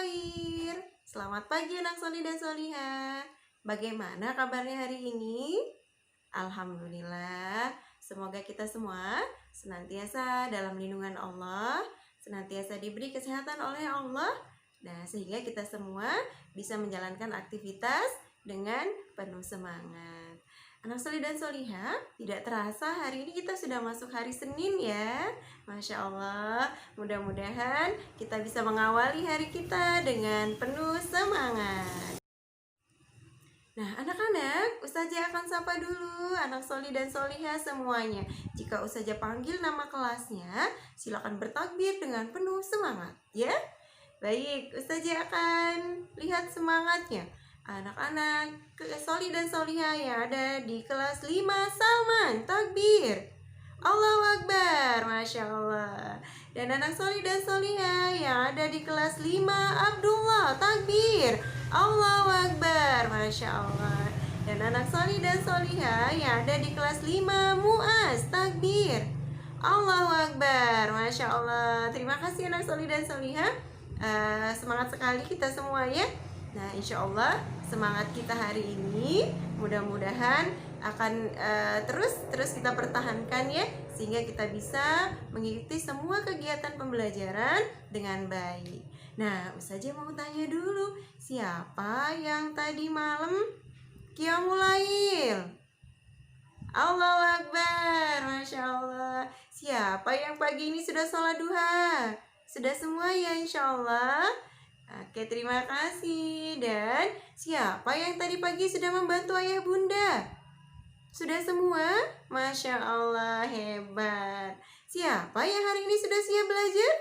khair. Selamat pagi anak solih dan solihah. Bagaimana kabarnya hari ini? Alhamdulillah. Semoga kita semua senantiasa dalam lindungan Allah, senantiasa diberi kesehatan oleh Allah. Nah, sehingga kita semua bisa menjalankan aktivitas dengan penuh semangat. Anak solih dan solihah, tidak terasa hari ini kita sudah masuk hari Senin ya. Masya Allah, mudah-mudahan kita bisa mengawali hari kita dengan penuh semangat. Nah, anak-anak, Ustazah akan sapa dulu anak solih dan solihah semuanya. Jika Ustazah panggil nama kelasnya, silakan bertakbir dengan penuh semangat ya. Baik, Ustazah akan lihat semangatnya. Anak-anak solih dan solihah yang ada di kelas 5 Salman, takbir. Allahu Akbar, Masya Allah. Dan anak solih dan solihah yang ada di kelas 5 Abdullah, takbir. Allahu Akbar, Masya Allah. Dan anak solih dan solihah yang ada di kelas 5 Muaz, takbir. Allahu Akbar, Masya Allah. Terima kasih anak solih dan solihah. Semangat sekali kita semua ya. Nah, insya Allah semangat kita hari ini mudah-mudahan akan terus kita pertahankan ya, sehingga kita bisa mengikuti semua kegiatan pembelajaran dengan baik. Nah, Ustazah mau tanya dulu, siapa yang tadi malam Qiyamul Lail? Allahu Akbar, Masya Allah. Siapa yang pagi ini sudah sholat duha? Sudah semua ya insya Allah. Oke, terima kasih. Dan siapa yang tadi pagi sudah membantu ayah bunda? Sudah semua? Masya Allah, hebat. Siapa yang hari ini sudah siap belajar?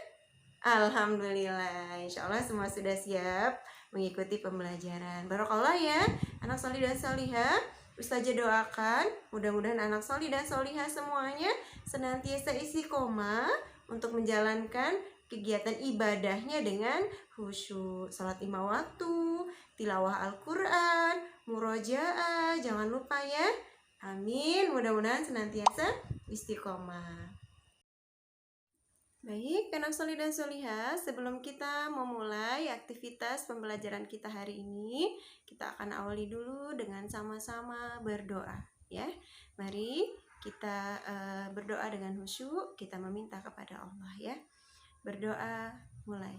Alhamdulillah, insya Allah semua sudah siap mengikuti pembelajaran. Barakallah ya, anak solih dan solihah. Ustazah doakan mudah-mudahan anak solih dan solihah semuanya senantiasa istiqomah untuk menjalankan kegiatan ibadahnya dengan khusyuk, salat 5 waktu, tilawah Al-Quran, murojaah, jangan lupa ya. Amin, mudah-mudahan senantiasa istiqomah. Baik, anak solih dan solihah, sebelum kita memulai aktivitas pembelajaran kita hari ini, kita akan awali dulu dengan sama-sama berdoa ya. Mari kita berdoa dengan khusyuk, kita meminta kepada Allah ya. Berdoa mulai.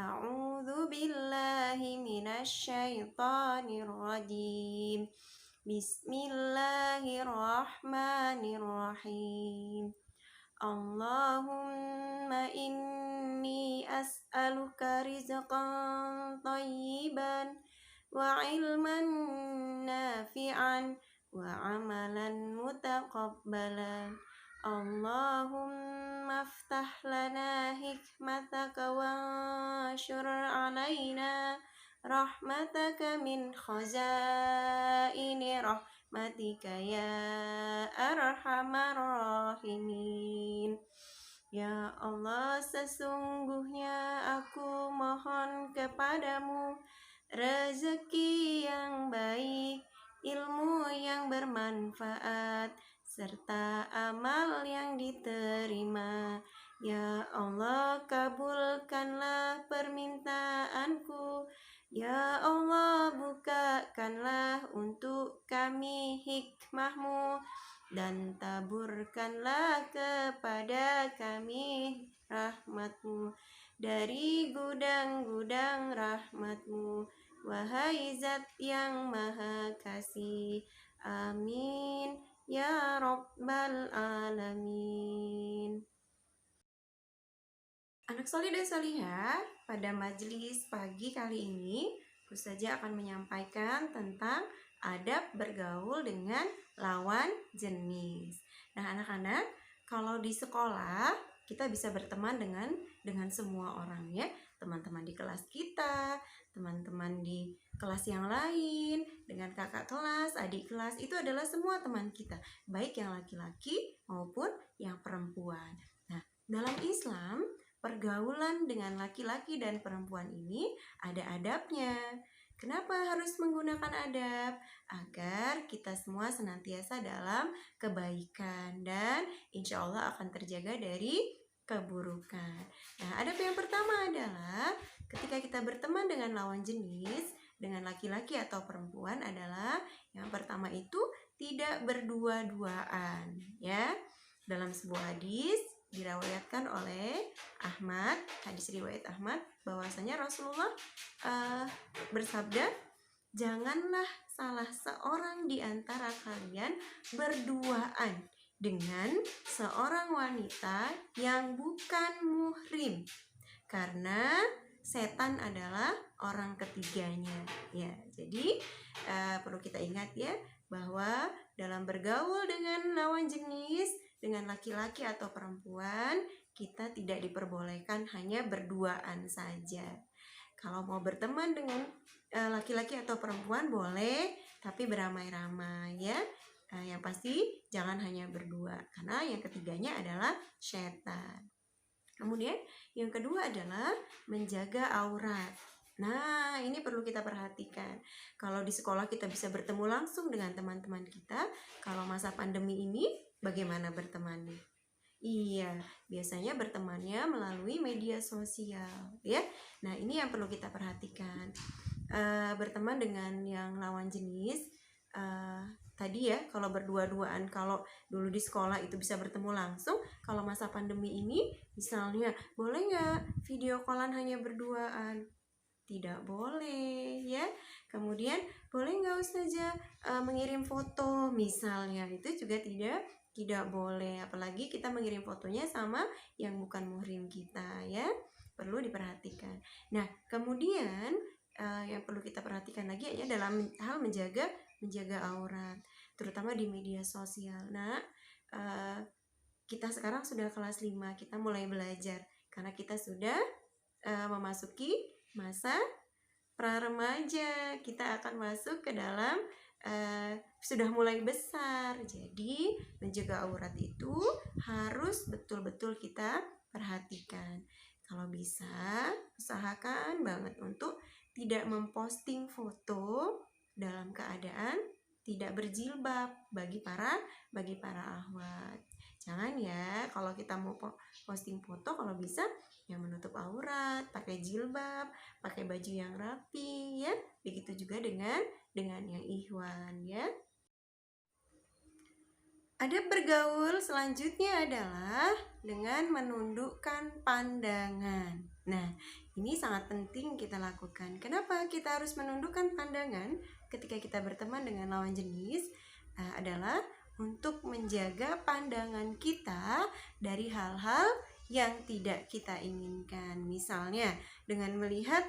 A'udzu billahi minasyaitonir rajim. Bismillahirrahmanirrahim. Allahumma inni as'aluka rizqan thayyiban wa ilman nafi'an wa amalan mutaqabbalan. Allahumma aftah lana hikmataka wa anshur alaina rahmataka min khazaini rahmatika ya arhamar rahimin. Ya Allah, sesungguhnya aku mohon kepadamu rezeki yang baik, ilmu yang bermanfaat, serta amal yang diterima. Ya Allah, kabulkanlah permintaanku. Ya Allah, bukakanlah untuk kami hikmahmu dan taburkanlah kepada kami rahmatmu dari gudang-gudang rahmatmu, wahai zat yang maha kasih. Amin ya Rabbal Alamin. Anak solih dan solihah, pada majelis pagi kali ini Ustazah akan menyampaikan tentang adab bergaul dengan lawan jenis. Nah anak-anak, kalau di sekolah kita bisa berteman dengan semua orang ya. Teman-teman di kelas kita, teman-teman di kelas yang lain, dengan kakak kelas, adik kelas, itu adalah semua teman kita, baik yang laki-laki maupun yang perempuan. Nah, dalam Islam, pergaulan dengan laki-laki dan perempuan ini ada adabnya. Kenapa harus menggunakan adab? Agar kita semua senantiasa dalam kebaikan dan insya Allah akan terjaga dari keburukan. Nah, adab yang pertama adalah ketika kita berteman dengan lawan jenis, dengan laki-laki atau perempuan adalah yang pertama itu tidak berdua-duaan, ya. Dalam sebuah hadis diriwayatkan oleh Ahmad, hadis riwayat Ahmad, bahwasanya Rasulullah bersabda, janganlah salah seorang di antara kalian berduaan dengan seorang wanita yang bukan muhrim, karena setan adalah orang ketiganya. Ya, jadi perlu kita ingat ya, bahwa dalam bergaul dengan lawan jenis, dengan laki-laki atau perempuan, kita tidak diperbolehkan hanya berduaan saja. Kalau mau berteman dengan laki-laki atau perempuan boleh, tapi beramai-ramai ya. Yang pasti jangan hanya berdua, karena yang ketiganya adalah setan. Kemudian yang kedua adalah menjaga aurat. Nah, ini perlu kita perhatikan. Kalau di sekolah kita bisa bertemu langsung dengan teman-teman kita, kalau masa pandemi ini bagaimana bertemannya? Iya, biasanya bertemannya melalui media sosial, ya. Nah, ini yang perlu kita perhatikan. Berteman dengan yang lawan jenis, tadi ya, kalau berdua-duaan, kalau dulu di sekolah itu bisa bertemu langsung, kalau masa pandemi ini, misalnya, boleh nggak video callan hanya berduaan? Tidak boleh, ya. Kemudian, boleh nggak Ustazah mengirim foto, misalnya, itu juga tidak boleh, apalagi kita mengirim fotonya sama yang bukan muhrim kita, ya. Perlu diperhatikan. Nah, kemudian yang perlu kita perhatikan lagi ya dalam hal menjaga aurat, terutama di media sosial. Nah, kita sekarang sudah kelas 5, kita mulai belajar karena kita sudah memasuki masa pra-remaja. Kita akan masuk ke dalam sudah mulai besar. Jadi menjaga aurat itu harus betul-betul kita perhatikan. Kalau bisa, usahakan banget untuk tidak memposting foto dalam keadaan tidak berjilbab bagi para ahwat. Jangan ya, kalau kita mau posting foto, kalau bisa yang menutup aurat, pakai jilbab, pakai baju yang rapi ya. Begitu juga dengan yang ikhwan ya. Adab bergaul selanjutnya adalah dengan menundukkan pandangan. Nah, ini sangat penting kita lakukan. Kenapa kita harus menundukkan pandangan ketika kita berteman dengan lawan jenis? Adalah untuk menjaga pandangan kita dari hal-hal yang tidak kita inginkan. Misalnya, dengan melihat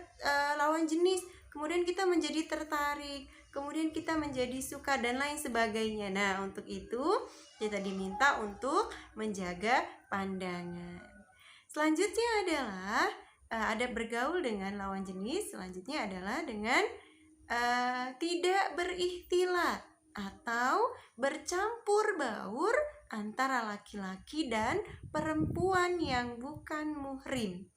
lawan jenis, kemudian kita menjadi tertarik, kemudian kita menjadi suka dan lain sebagainya. Nah, untuk itu kita diminta untuk menjaga pandangan. Selanjutnya adalah adab bergaul dengan lawan jenis. Selanjutnya adalah dengan tidak berikhtilat atau bercampur baur antara laki-laki dan perempuan yang bukan muhrim.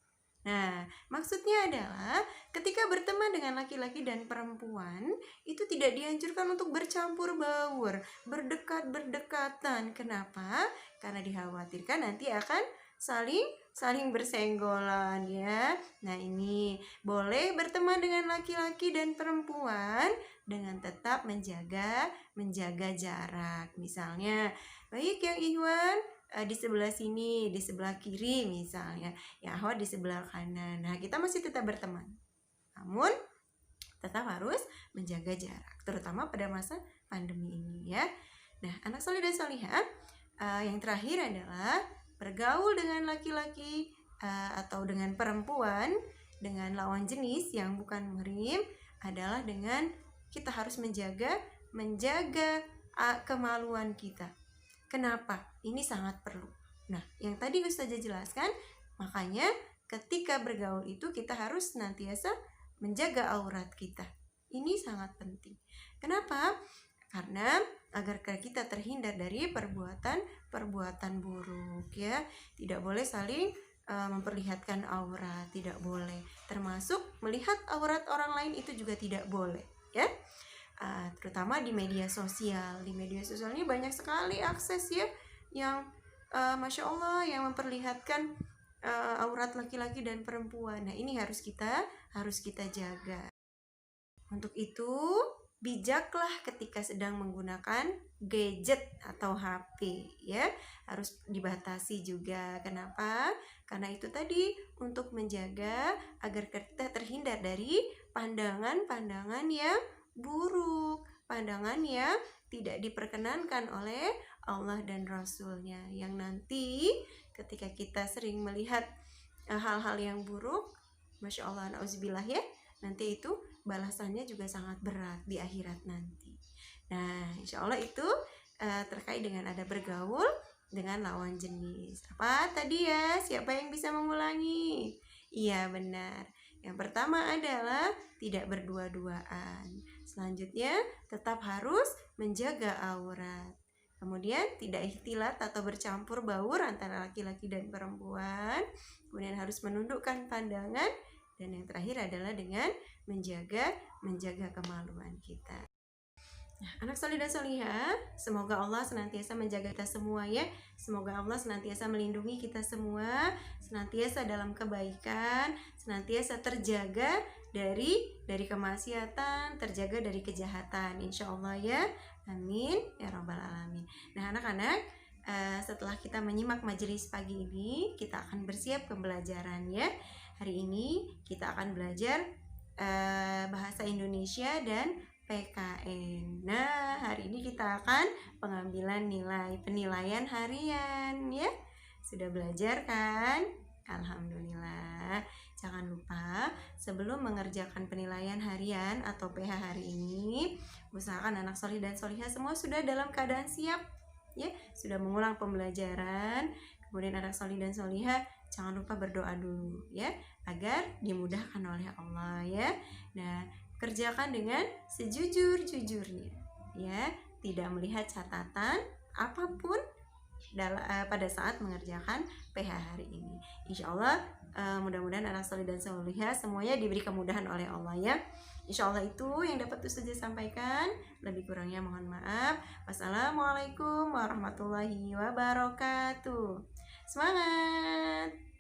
Nah, maksudnya adalah ketika berteman dengan laki-laki dan perempuan, itu tidak dianjurkan untuk bercampur baur, berdekat-berdekatan. Kenapa? Karena dikhawatirkan nanti akan saling bersenggolan ya. Nah, ini boleh berteman dengan laki-laki dan perempuan dengan tetap menjaga jarak. Misalnya, baik yang ikhwan di sebelah sini, di sebelah kiri misalnya, yang akhwat di sebelah kanan. Nah, kita masih tetap berteman, namun tetap harus menjaga jarak, terutama pada masa pandemi ini ya. Nah, anak soleh dan solihah, yang terakhir adalah bergaul dengan laki-laki atau dengan perempuan dengan lawan jenis yang bukan muhrim adalah dengan kita harus menjaga kemaluan kita. Kenapa? Ini sangat perlu. Nah, yang tadi Ustazah jelaskan, makanya ketika bergaul itu kita harus senantiasa menjaga aurat kita. Ini sangat penting. Kenapa? Karena agar kita terhindar dari perbuatan buruk ya. Tidak boleh saling memperlihatkan aurat, tidak boleh. Termasuk melihat aurat orang lain itu juga tidak boleh ya. Terutama di media sosial. Di media sosial ini banyak sekali akses ya yang Masya Allah yang memperlihatkan aurat laki-laki dan perempuan. Nah, ini harus kita jaga. Untuk itu, bijaklah ketika sedang menggunakan gadget atau HP ya. Harus dibatasi juga. Kenapa? Karena itu tadi untuk menjaga agar kita terhindar dari pandangan-pandangan yang buruk, pandangan yang tidak diperkenankan oleh Allah dan Rasul-Nya, yang nanti ketika kita sering melihat hal-hal yang buruk, Masya Allah, na'udzubillah ya, nanti itu balasannya juga sangat berat di akhirat nanti. Nah, insya Allah itu terkait dengan ada bergaul dengan lawan jenis. Apa tadi ya? Siapa yang bisa mengulangi? Iya, benar. Yang pertama adalah tidak berdua-duaan. Selanjutnya, tetap harus menjaga aurat. Kemudian tidak ikhtilat atau bercampur baur antara laki-laki dan perempuan. Kemudian harus menundukkan pandangan. Dan yang terakhir adalah dengan menjaga kemaluan kita. Nah, anak soleh dan solihah, semoga Allah senantiasa menjaga kita semua ya. Semoga Allah senantiasa melindungi kita semua, senantiasa dalam kebaikan, senantiasa terjaga dari kemaksiatan, terjaga dari kejahatan, insya Allah ya. Amin ya rabbal alamin. Nah, anak-anak, setelah kita menyimak majelis pagi ini, kita akan bersiap pembelajaran ya. Hari ini kita akan belajar bahasa Indonesia dan PKN. Nah, hari ini kita akan pengambilan penilaian harian ya. Sudah belajar kan? Alhamdulillah. Jangan lupa sebelum mengerjakan penilaian harian atau PH hari ini, usahakan anak solih dan solihah semua sudah dalam keadaan siap ya, sudah mengulang pembelajaran. Kemudian anak solih dan solihah jangan lupa berdoa dulu ya, agar dimudahkan oleh Allah ya. Nah, kerjakan dengan sejujur-jujurnya ya, tidak melihat catatan apapun pada saat mengerjakan PH hari ini. Insya Allah mudah-mudahan anak solih dan solihah semuanya diberi kemudahan oleh Allah ya. Insya Allah itu yang dapat Ustazah sampaikan. Lebih kurangnya mohon maaf. Wassalamualaikum warahmatullahi wabarakatuh. Semangat!